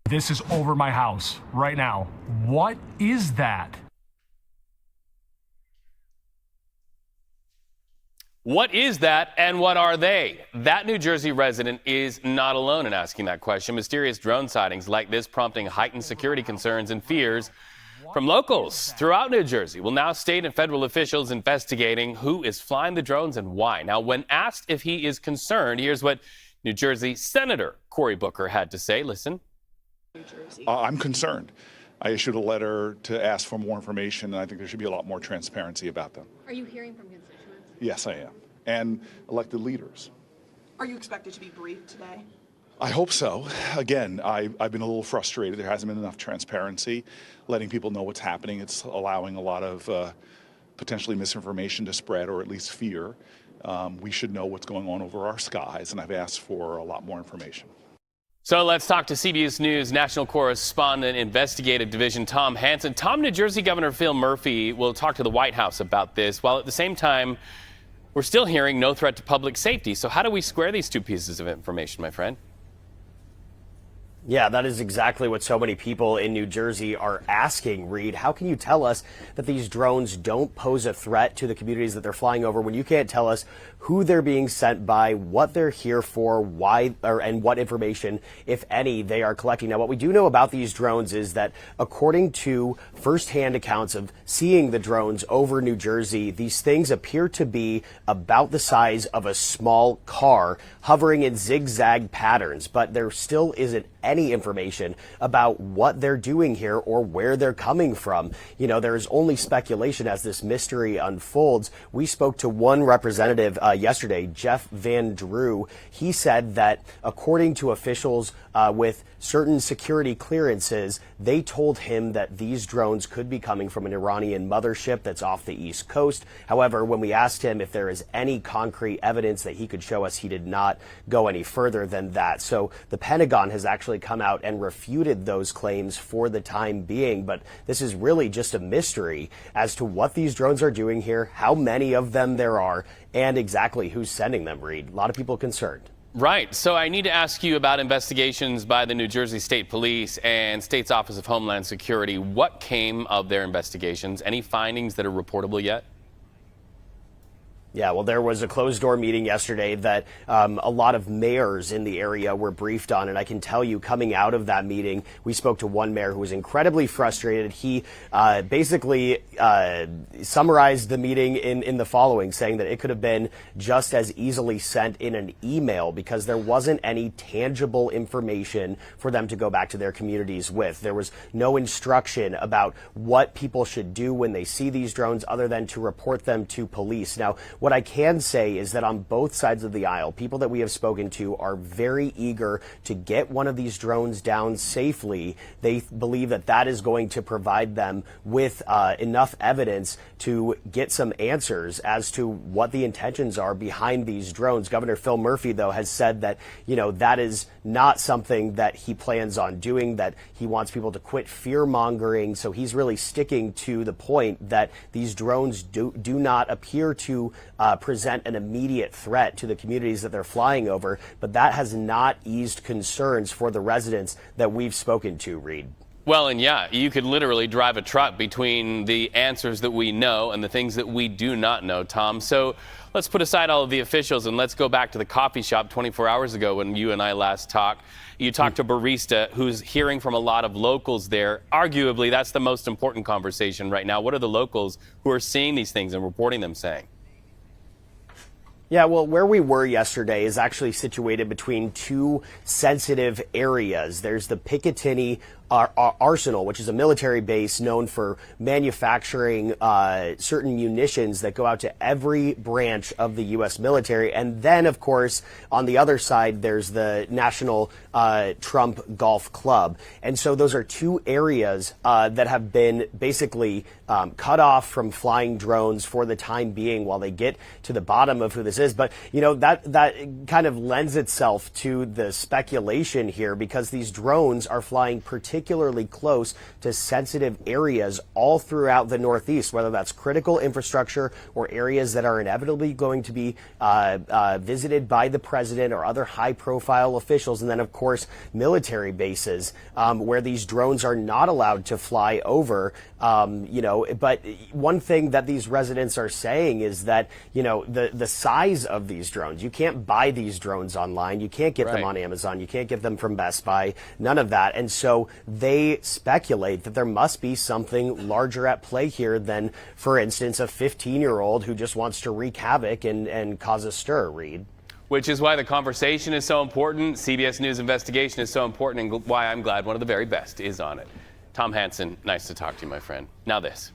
This is over my house right now. What is that? What is that and what are they? That New Jersey resident is not alone in asking that question. Mysterious drone sightings like this prompting heightened security concerns and fears from locals throughout New Jersey. Well, now state and federal officials investigating who is flying the drones and why. Now, when asked if he is concerned, here's what New Jersey Senator Cory Booker had to say. Listen. I'm concerned. I issued a letter to ask for more information, and I think there should be a lot more transparency about them. Are you hearing from constituents? Yes, I am. And elected leaders. Are you expected to be briefed today? I hope so. Again, I've been a little frustrated. There hasn't been enough transparency, letting people know what's happening. It's allowing a lot of potentially misinformation to spread, or at least fear. We should know what's going on over our skies, and I've asked for a lot more information. So let's talk to CBS News national correspondent, investigative division Tom Hanson. Tom, New Jersey Governor Phil Murphy will talk to the White House about this, while at the same time, we're still hearing no threat to public safety. So how do we square these two pieces of information, my friend? Yeah, that is exactly what so many people in New Jersey are asking, Reed. How can you tell us that these drones don't pose a threat to the communities that they're flying over when you can't tell us who they're being sent by, what they're here for, why, and what information, if any, they are collecting? Now, what we do know about these drones is that according to firsthand accounts of seeing the drones over New Jersey, these things appear to be about the size of a small car, hovering in zigzag patterns, but there still isn't any information about what they're doing here or where they're coming from. You know, there is only speculation as this mystery unfolds. We spoke to one representative yesterday, Jeff Van Drew. He said that according to officials with certain security clearances, they told him that these drones could be coming from an Iranian mothership that's off the East Coast. However, when we asked him if there is any concrete evidence that he could show us, he did not go any further than that. So the Pentagon has actually come out and refuted those claims for the time being. But this is really just a mystery as to what these drones are doing here, how many of them there are, and exactly who's sending them, Reed. A lot of people concerned. Right. So I need to ask you about investigations by the New Jersey State Police and State's Office of Homeland Security. What came of their investigations? Any findings that are reportable yet? Yeah, well, there was a closed-door meeting yesterday that a lot of mayors in the area were briefed on, and I can tell you, coming out of that meeting, we spoke to one mayor who was incredibly frustrated. He basically summarized the meeting in the following, saying that it could have been just as easily sent in an email because there wasn't any tangible information for them to go back to their communities with. There was no instruction about what people should do when they see these drones other than to report them to police. Now, what I can say is that on both sides of the aisle, people that we have spoken to are very eager to get one of these drones down safely. They believe that that is going to provide them with enough evidence to get some answers as to what the intentions are behind these drones. Governor Phil Murphy, though, has said that, you know, that is not something that he plans on doing, that he wants people to quit fear-mongering. So he's really sticking to the point that these drones do not appear to present an immediate threat to the communities that they're flying over, but that has not eased concerns for the residents that we've spoken to, Reed. Well, and yeah, you could literally drive a truck between the answers that we know and the things that we do not know, Tom. So let's put aside all of the officials and let's go back to the coffee shop 24 hours ago when you and I last talked. You talked to a barista who's hearing from a lot of locals there. Arguably, that's the most important conversation right now. What are the locals who are seeing these things and reporting them saying? Yeah, well, where we were yesterday is actually situated between two sensitive areas. There's the Picatinny Arsenal, which is a military base known for manufacturing certain munitions that go out to every branch of the U.S. military. And then, of course, on the other side, there's the National Trump Golf Club. And so those are two areas that have been basically cut off from flying drones for the time being while they get to the bottom of who this course is. But, that kind of lends itself to the speculation here because these drones are flying particularly close to sensitive areas all throughout the Northeast, whether that's critical infrastructure or areas that are inevitably going to be visited by the president or other high-profile officials. And then, of course, military bases where these drones are not allowed to fly over. But one thing that these residents are saying is that, the size of these drones, you can't buy these drones online. You can't get them on Amazon. You can't get them from Best Buy, none of that. And so they speculate that there must be something larger at play here than, for instance, a 15-year-old who just wants to wreak havoc and cause a stir, Reed. Which is why the conversation is so important. CBS News investigation is so important, and why I'm glad one of the very best is on it. Tom Hanson, nice to talk to you, my friend. Now this.